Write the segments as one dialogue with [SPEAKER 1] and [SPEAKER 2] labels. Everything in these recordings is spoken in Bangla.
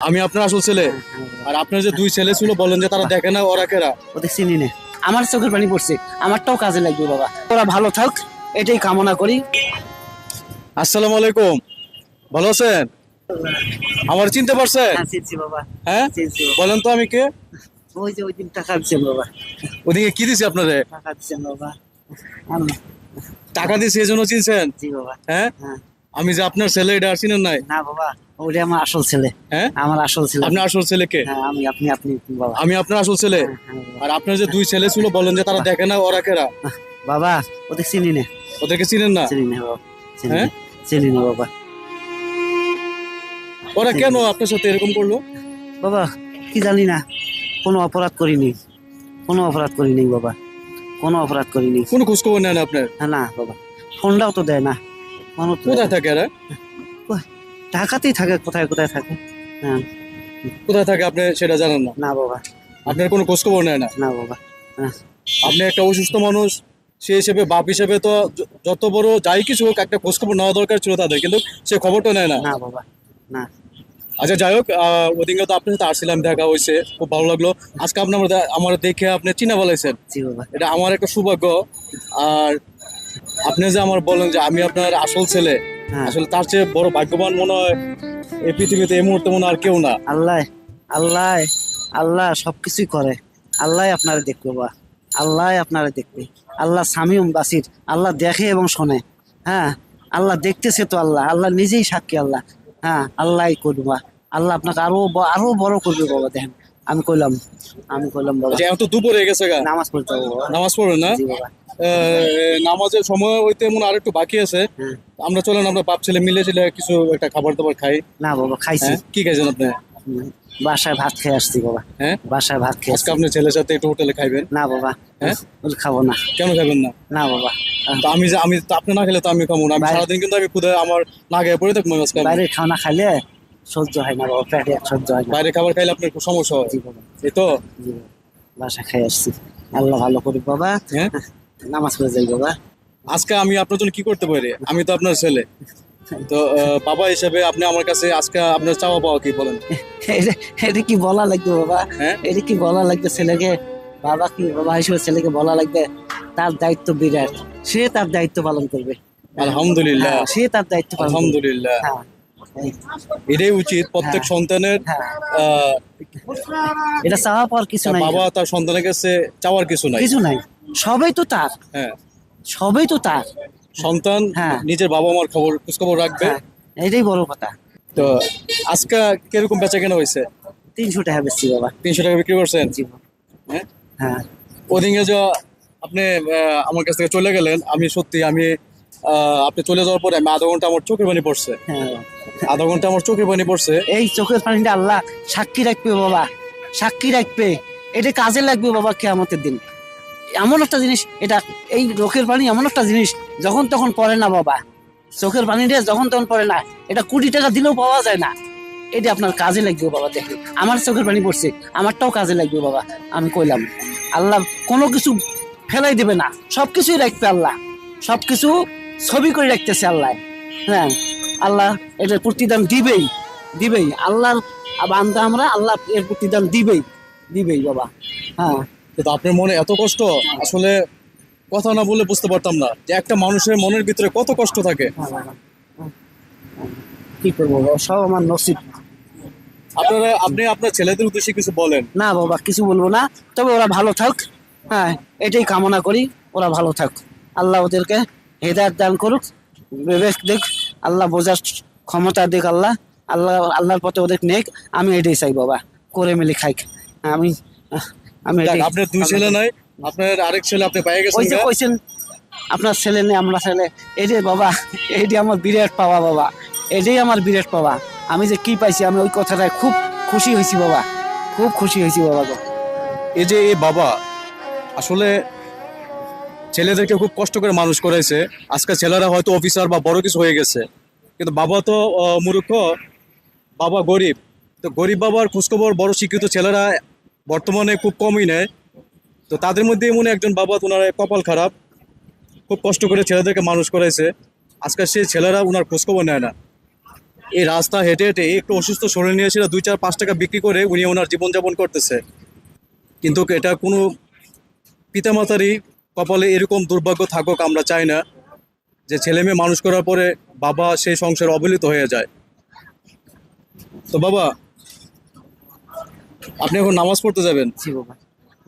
[SPEAKER 1] আমি আপনার আসল ছেলে। আর আপনার যে দুই ছেলে ছিল বলেন যে তারা দেখে না, ওরা কেরা?
[SPEAKER 2] ওদের চিনি না। আমার চোখের পানি পড়ছে, আমারটাও কাজে লাগবে বাবা। ওরা ভালো থাক, এটাই কামনা করি।
[SPEAKER 1] আসসালামু আলাইকুম, ভালো আছেন? আমার চিনতে পারছেন?
[SPEAKER 2] হ্যাঁ চিনছি বাবা,
[SPEAKER 1] হ্যাঁ,
[SPEAKER 2] চিনছি বাবা।
[SPEAKER 1] বলেন তো আমি কে?
[SPEAKER 2] ওই যে ওই দিন টাকা দিচ্ছেন বাবা,
[SPEAKER 1] ওদিকে কি দিছি আপনারে?
[SPEAKER 2] টাকা দিচ্ছেন বাবা। আল্লাহ।
[SPEAKER 1] টাকা দিয়েছি এই জন্য চিনছেন?
[SPEAKER 2] জি বাবা।
[SPEAKER 1] হ্যাঁ,
[SPEAKER 2] হ্যাঁ।
[SPEAKER 1] আমি যে আপনার ছেলে এটা আর চিনেন নাই?
[SPEAKER 2] না বাবা, ওটা আমার আসল ছেলে।
[SPEAKER 1] হ্যাঁ,
[SPEAKER 2] আমার আসল ছেলে।
[SPEAKER 1] আপনার আসল ছেলে কে?
[SPEAKER 2] হ্যাঁ আমি, আপনি বাবা।
[SPEAKER 1] আমি আপনার আসল ছেলে।
[SPEAKER 2] হ্যাঁ, হ্যাঁ, বাবা।
[SPEAKER 1] আর আপনার যে দুই ছেলে ছিল বলেন যে তারা দেখে না, ওরা কেরা?
[SPEAKER 2] বাবা ওদের চিনি না,
[SPEAKER 1] ওদেরকে চিনেন না?
[SPEAKER 2] চিনি না বাবা, চিনি
[SPEAKER 1] হ্যাঁ?
[SPEAKER 2] না, চিনি না বাবা।
[SPEAKER 1] ওরা কেন আপনার সাথে এরকম করলো?
[SPEAKER 2] বাবা কি জানি না, কোনো অপরাধ করিনি, কোনো অপরাধ করিনি বাবা, কোনো অপরাধ করিনি।
[SPEAKER 1] কোনো খোঁজ খবর নেন আপনার?
[SPEAKER 2] হ্যাঁ, না বাবা, ফোনটাও তো দেয় না, ফোনও তো দেয়
[SPEAKER 1] কোথায়
[SPEAKER 2] না।
[SPEAKER 1] থাকে এরা?
[SPEAKER 2] ঢাকাতেই থাকে, কোথায় কোথায় থাকে। হ্যাঁ।
[SPEAKER 1] কোথায় থাকে আপনি সেটা জানেন না?
[SPEAKER 2] না বাবা,
[SPEAKER 1] আপনার কোনো খোঁজ খবর নেয় না?
[SPEAKER 2] না বাবা। হ্যাঁ।
[SPEAKER 1] আপনি একটা অসুস্থ মানুষ, সেই হিসেবে বাপ হিসেবে তো যত বড় যাই কিছু হোক একটা খোঁজ খবর নেওয়া দরকার ছিল তাদের, কিন্তু সে খবরটা নেয় না।
[SPEAKER 2] না বাবা, না।
[SPEAKER 1] আচ্ছা যাই হোক, ওদিনকে তো আপনার সাথে আসছিলাম, দেখা হয়েছে, খুব ভালো লাগলো। আজকে আপনি আমার দেখে আপনি চিনা বলাইছেন,
[SPEAKER 2] জি বাবা।
[SPEAKER 1] এটা আমার একটা সৌভাগ্য। আর আপনি যে আমার বলেন যে আমি আপনার আসল ছেলে,
[SPEAKER 2] হ্যাঁ।
[SPEAKER 1] আসলে তার চেয়ে বড় ভাগ্যবান মনে হয় এই পৃথিবীতে এই মুহূর্তে মনে হয় আর কেউ না।
[SPEAKER 2] আল্লাহ, আল্লাহ, আল্লাহ সবকিছুই করে। আল্লাহ আপনারা দেখবে বাবা, আল্লাহ আপনারা দেখবে। আল্লাহ সামিউম বাসির, আল্লাহ দেখে এবং শোনে। হ্যাঁ, আল্লাহ দেখতেছে তো, আল্লাহ, আল্লাহ নিজেই সাক্ষী। আল্লাহ, হ্যাঁ, আল্লাহ করবা। আল্লাহ আপনাকে আরো বড় করবে বাবা। দেখেন, আমি কইলাম, আমি কইলাম বাবা।
[SPEAKER 1] আচ্ছা, এখন তো দুপুর হয়ে গেছে গা,
[SPEAKER 2] নামাজ পড়তে হবে বাবা।
[SPEAKER 1] নামাজ পড়বেন না?
[SPEAKER 2] জি বাবা।
[SPEAKER 1] নামাজের সময় হইতে মনে হয় আরেকটু বাকি আছে।
[SPEAKER 2] হ্যাঁ।
[SPEAKER 1] আমরা চলেন, আমরা বাপ ছেলে মিলে ছিলে কিছু একটা খাবার দাবার খাই।
[SPEAKER 2] না বাবা, খাইছি।
[SPEAKER 1] হ্যাঁ, কি খাইছেন আপনি?
[SPEAKER 2] বাসায় ভাত খেয়ে আসছি বাবা।
[SPEAKER 1] হ্যাঁ,
[SPEAKER 2] বাসায় ভাত খেয়ে
[SPEAKER 1] আজকে
[SPEAKER 2] আসছি।
[SPEAKER 1] আপনার ছেলের সাথে একটু হোটেলে খাইবেন?
[SPEAKER 2] না বাবা,
[SPEAKER 1] হ্যাঁ?
[SPEAKER 2] ওগুলো খাবো না।
[SPEAKER 1] কেন খাবেন না?
[SPEAKER 2] না বাবা,
[SPEAKER 1] তো আমি তো আপনি না খেলে তো আমি খাবো না। আমি
[SPEAKER 2] বাইরে-
[SPEAKER 1] সারাদিন কিন্তু আমি ক্ষুধায় আমার না খেয়ে পড়ে থাকবো আজকে।
[SPEAKER 2] বাইরে খানা খাইলে সহ্য হয় না বাবা, পেটে সহ্য হয় না।
[SPEAKER 1] বাইরে খাবার খাইলে আপনার খুব সমস্যা হয়।
[SPEAKER 2] জি বাবা,
[SPEAKER 1] এই তো।
[SPEAKER 2] জি বাবা। বাসায় খাই আসছি। আল্লাহ ভালো করি বাবা।
[SPEAKER 1] হ্যাঁ,
[SPEAKER 2] নামাজ পড়ে যাই বাবা।
[SPEAKER 1] আজকে আমি আপনার জন্য কি করতে পারি? আমি তো আপনার ছেলে। তো বাবা হিসেবে আপনি আমার কাছে আজকে আপনার চাওয়া পাওয়া কি বলেন?
[SPEAKER 2] এটা কি বলা লাগবে বাবা?
[SPEAKER 1] হ্যাঁ,
[SPEAKER 2] এটা কি বলা লাগবে ছেলেকে? বাবা কি বাবা হিসেবে ছেলেকে বলা লাগবে? তার দায়িত্ব বিরাট, সে তার দায়িত্ব পালন করবে।
[SPEAKER 1] আলহামদুলিল্লাহ,
[SPEAKER 2] হ্যাঁ, সে তার দায়িত্ব পালন করবে।
[SPEAKER 1] আলহামদুলিল্লাহ।
[SPEAKER 2] হ্যাঁ,
[SPEAKER 1] এটাই উচিত প্রত্যেক
[SPEAKER 2] হ্যাঁ।
[SPEAKER 1] সন্তানের।
[SPEAKER 2] হ্যাঁ,
[SPEAKER 1] আহ,
[SPEAKER 2] এটা চাওয়া পাওয়ার কিছু নাই,
[SPEAKER 1] বাবা তার সন্তানের কাছে চাওয়ার কিছু নাই।
[SPEAKER 2] কিছু নাই, সবই তো তার,
[SPEAKER 1] হ্যাঁ,
[SPEAKER 2] সবই তো তার।
[SPEAKER 1] সন্তান
[SPEAKER 2] হ্যাঁ।
[SPEAKER 1] নিজের বাবা মার খোঁজ খবর রাখবে।
[SPEAKER 2] হ্যাঁ, এটাই বড় কথা।
[SPEAKER 1] তো আজকে কিরকম বেচা কেনা হয়েছে?
[SPEAKER 2] 300 টাকা বেশি বাবা।
[SPEAKER 1] 300 টাকা বিক্রি করছেন?
[SPEAKER 2] জি বাবা।
[SPEAKER 1] হ্যাঁ,
[SPEAKER 2] হ্যাঁ।
[SPEAKER 1] ওদিকে যে আপনি আমার কাছ থেকে চলে গেলেন, আমি সত্যি আপনি চলে যাওয়ার পরে আমি আধা ঘন্টা আমার চোখের পানি পড়ছে।
[SPEAKER 2] হ্যাঁ,
[SPEAKER 1] আধা ঘন্টা আমার চোখের পানি পড়ছে।
[SPEAKER 2] এই চোখের পানিটা আল্লাহ সাক্ষী রাখবে বাবা, সাক্ষী রাখবে। এটা কাজে লাগবে বাবা কিয়ামতের দিন। এমন একটা জিনিস এটা, এই চোখের পানি এমন একটা জিনিস যখন তখন পড়ে না বাবা। চোখের পানিটা যখন তখন পড়ে না, এটা 20 টাকা দিলেও পাওয়া যায় না। এটা আপনার কাজে লাগবে বাবা। দেখেন, আমার চোখের পানি পড়ছে, আমারটাও কাজে লাগবে বাবা। আমি কইলাম, আল্লাহ কোনো কিছু ফেলাই দেবে না, সবকিছুই রাখবে আল্লাহ, সবকিছু ছবি করে রাখতেছে আল্লাহ। হ্যাঁ, আল্লাহ এটার প্রতিদান দিবেই, দিবেই। আল্লাহর বান্দা আমরা, আল্লাহ এর প্রতিদান দিবেই, দিবেই বাবা। হ্যাঁ।
[SPEAKER 1] কিন্তু আপনার মনে এত কষ্ট, আসলে কথা না বলে বুঝতে পারতাম না যে একটা মানুষের মনের ভিতরে কত কষ্ট থাকে।
[SPEAKER 2] হ্যাঁ বাবা। কি করবো বাবা, সব আমার নসিব।
[SPEAKER 1] আপনি আপনার ছেলেদের উদ্দেশ্যে কিছু বলেন।
[SPEAKER 2] না বাবা, কিছু বলবো না, তবে ওরা ভালো থাক। হ্যাঁ, এটাই কামনা করি, ওরা ভালো থাক। আল্লাহ ওদেরকে হেদায়েত দান করুক, বিবেক দেখ, আল্লাহ বোঝার ক্ষমতা দেখ আল্লাহ। আল্লাহর পথে ওদের নেক, আমি এটাই চাই বাবা। করে মিলে খাইক। আমি আমি
[SPEAKER 1] দেখ,
[SPEAKER 2] এটাই।
[SPEAKER 1] আপনার দুই ছেলে নাই, আপনার আরেক ছেলে আপনি পেয়ে গেছেন
[SPEAKER 2] ওই যে
[SPEAKER 1] গা।
[SPEAKER 2] কইছেন আপনার ছেলে নেই, আমরা ছেলে। এই যে বাবা, এইটি আমার বিরাট পাওয়া বাবা, এটাই আমার বিরাট পাওয়া। আমি যে কি পাইছি, আমি ওই কথাটায় খুব খুশি হয়েছি বাবা, খুব খুশি হয়েছি বাবা গো।
[SPEAKER 1] এই যে এই বাবা আসলে ছেলেদেরকে খুব কষ্ট করে মানুষ করেছে। আজকে ছেলেরা হয়তো অফিসার বা বড় কিছু হয়ে গেছে, কিন্তু বাবা তো মূর্খ, বাবা গরিব। তো গরিব বাবার খোঁজখবর বড় শিক্ষিত ছেলেরা বর্তমানে খুব কমই নেয়। তো তাদের মধ্যে এমন একজন বাবা, ওনার কপাল খারাপ, খুব কষ্ট করে ছেলেদেরকে মানুষ করেছে। আজকে সেই ছেলেরা ওনার খোঁজখবর নেয় না। এই রাস্তা হেঁটে হেঁটে একটু অসুস্থ শরীর নিয়ে এসে 2-4-5 টাকা বিক্রি করে উনি ওনার জীবনযাপন করতেছে। কিন্তু এটা কোনো পিতামাতারই কপালে এরকম দুর্ভাগ্য থাকুক আমরা চাই না, যে ছেলে মেয়ে মানুষ করার পরে বাবা সেই সংসার অবহেলিত হয়ে যায়। তো বাবা, আপনি এখন নামাজ পড়তে যাবেন,
[SPEAKER 2] জি বাবা,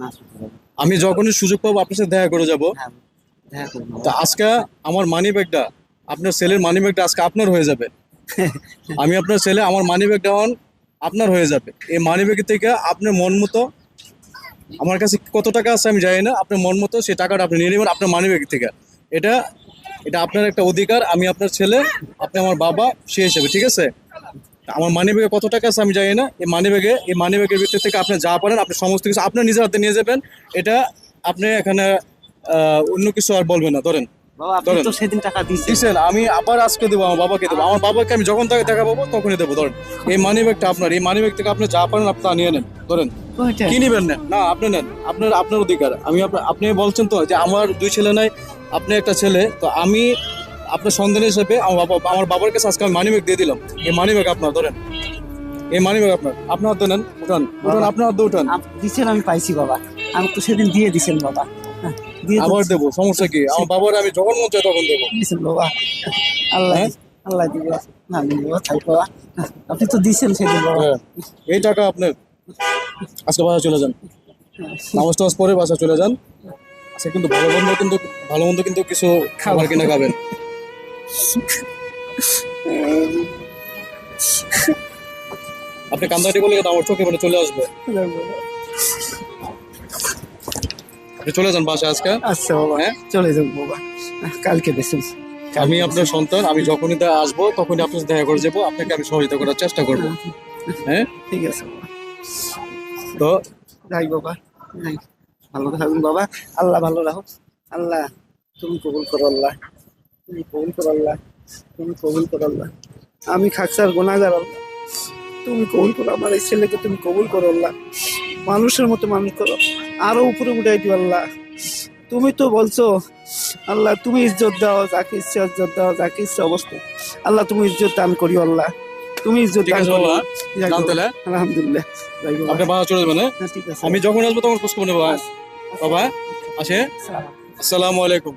[SPEAKER 2] না শুনতে পাবো।
[SPEAKER 1] আমি যখনই সুযোগ পাবো আপনার সাথে দেখা করে যাব।
[SPEAKER 2] হ্যাঁ, দেখা করবো
[SPEAKER 1] তা আজকে আমার মানি ব্যাগটা, আপনার ছেলের মানি ব্যাগটা আজকে আপনার হয়ে যাবে। আমি আপনার ছেলে, আমার মানি ব্যাগটা আপনার হয়ে যাবে। এই মানি ব্যাগ থেকে আপনার মন মতো, আমার কাছে কত টাকা আছে আমি জানি না, আপনার মন মতো সেই টাকাটা আপনি নিয়ে নেবেন আপনার মানি ব্যাগ থেকে। এটা এটা আপনার একটা অধিকার। আমি আপনার ছেলে, আপনি আমার বাবা, সে হিসেবে, ঠিক আছে? আমার মানি ব্যাগে কত টাকা আছে আমি জানি না। এই মানি ব্যাগের ভিতর থেকে আপনি যা পারেন আপনি সমস্ত কিছু আপনার নিজের হাতে নিয়ে যাবেন। এটা আপনি এখানে অন্য কিছু আর বলবেন না। ধরেন
[SPEAKER 2] বাবা, আপনি
[SPEAKER 1] ধরেন।
[SPEAKER 2] তো সেদিন টাকা দিয়েছেন।
[SPEAKER 1] দিচ্ছেন, আমি আবার আজকে দেবো, আমার বাবাকে দেবো। আমার বাবাকে আমি যখন তাকে দেখা পাবো তখনই দেবো। ধরেন, এই মানি ব্যাগটা আপনার। এই মানি ব্যাগ থেকে আপনি যা পারেন আপনি তা নিয়ে নেন। ধরেন,
[SPEAKER 2] ওইটা।
[SPEAKER 1] কি নিবেন? না না, আপনি নেন, আপনার অধিকার। আপনি বলছেন তো যে আমার 2 ছেলে নাই, আপনি একটা ছেলে, তো আমি আপনার সন্তান হিসেবে আমার বাবার কাছে আজকে আমি মানি ব্যাগ দিয়ে দিলাম। এই মানি ব্যাগ আপনার। ধরেন, এই মানি ব্যাগ আপনার হাতে নেন। উঠান, আপনার হাতে উঠান।
[SPEAKER 2] দিচ্ছেন, আমি পাইছি বাবা। আমি তো সেদিন দিয়ে দিছেন বাবা। হ্যাঁ, দিয়ে
[SPEAKER 1] আবার দেবো, সমস্যা কি? আমার বাবার আমি যখন মন চাই তখন দেবো।
[SPEAKER 2] দিছেন বাবা। আল্লাহ
[SPEAKER 1] হ্যাঁ?
[SPEAKER 2] আল্লাহ দিবে। না বাবা, থাক বাবা। আপনি তো দিছেন সেদিন বাবা।
[SPEAKER 1] হ্যাঁ, এই টাকা আপনার। আজকে বাসা চলে যান, নামাজ টামাজ পরে বাসা চলে যান। আজকে কিন্তু ভালো মন্দ কিন্তু কিছু খাবার কিনে খাবেন। আপনি কান্দাটি বলে আমার চোখে পড়ে চলে আসবে। আপনি চলে যান বাসা আজকে।
[SPEAKER 2] আচ্ছা বাবা,
[SPEAKER 1] হ্যাঁ?
[SPEAKER 2] চলে যাবো বাবা। কালকে দেখুন।
[SPEAKER 1] আমি আপনার সন্তান, আমি যখনই আসবো তখনই আপনার সাথে দেখা করে যাবো। আপনাকে আমি সহযোগিতা করার চেষ্টা করবো। হ্যাঁ,
[SPEAKER 2] ঠিক আছে বাবা।
[SPEAKER 1] তো
[SPEAKER 2] যাই বাবা, যাই। ভালো থাকুন বাবা। আল্লাহ ভালো রাখো। আল্লাহ, তুমি কবুল করো আল্লাহ। তুমি কবুল করো আল্লাহ। তুমি কবুল করো আল্লাহ। আমি খাকসার গুনাহগার আল্লাহ। তুমি কবুল করো আমার এই ছেলেকে, তুমি কবুল করো আল্লাহ। মানুষের মতো মানুষ করো, আরো উপরে উঠাই দিও আল্লাহ। তুমি তো বলছো আল্লাহ, তুমি ইজ্জত দাও যাকে ইচ্ছা, ইজ্জত দাও যাকে ইচ্ছা অবস্থায়। আল্লাহ, তুমি ইজ্জত দান করিও আল্লাহ। তুমি ইজ্জত
[SPEAKER 1] ঠিক
[SPEAKER 2] দান
[SPEAKER 1] আছে
[SPEAKER 2] করো।
[SPEAKER 1] বাবা,
[SPEAKER 2] যাই
[SPEAKER 1] যান
[SPEAKER 2] বাবা।
[SPEAKER 1] তাহলে।
[SPEAKER 2] আলহামদুলিল্লাহ। যাই বাবা।
[SPEAKER 1] আপনি বাসা চলে যাবেন। হ্যাঁ?
[SPEAKER 2] হ্যাঁ, ঠিক আছে।
[SPEAKER 1] আমি যখন আসবো তখন খোঁজ খবর নেবো। বাবা আসে। আসসালামু আলাইকুম।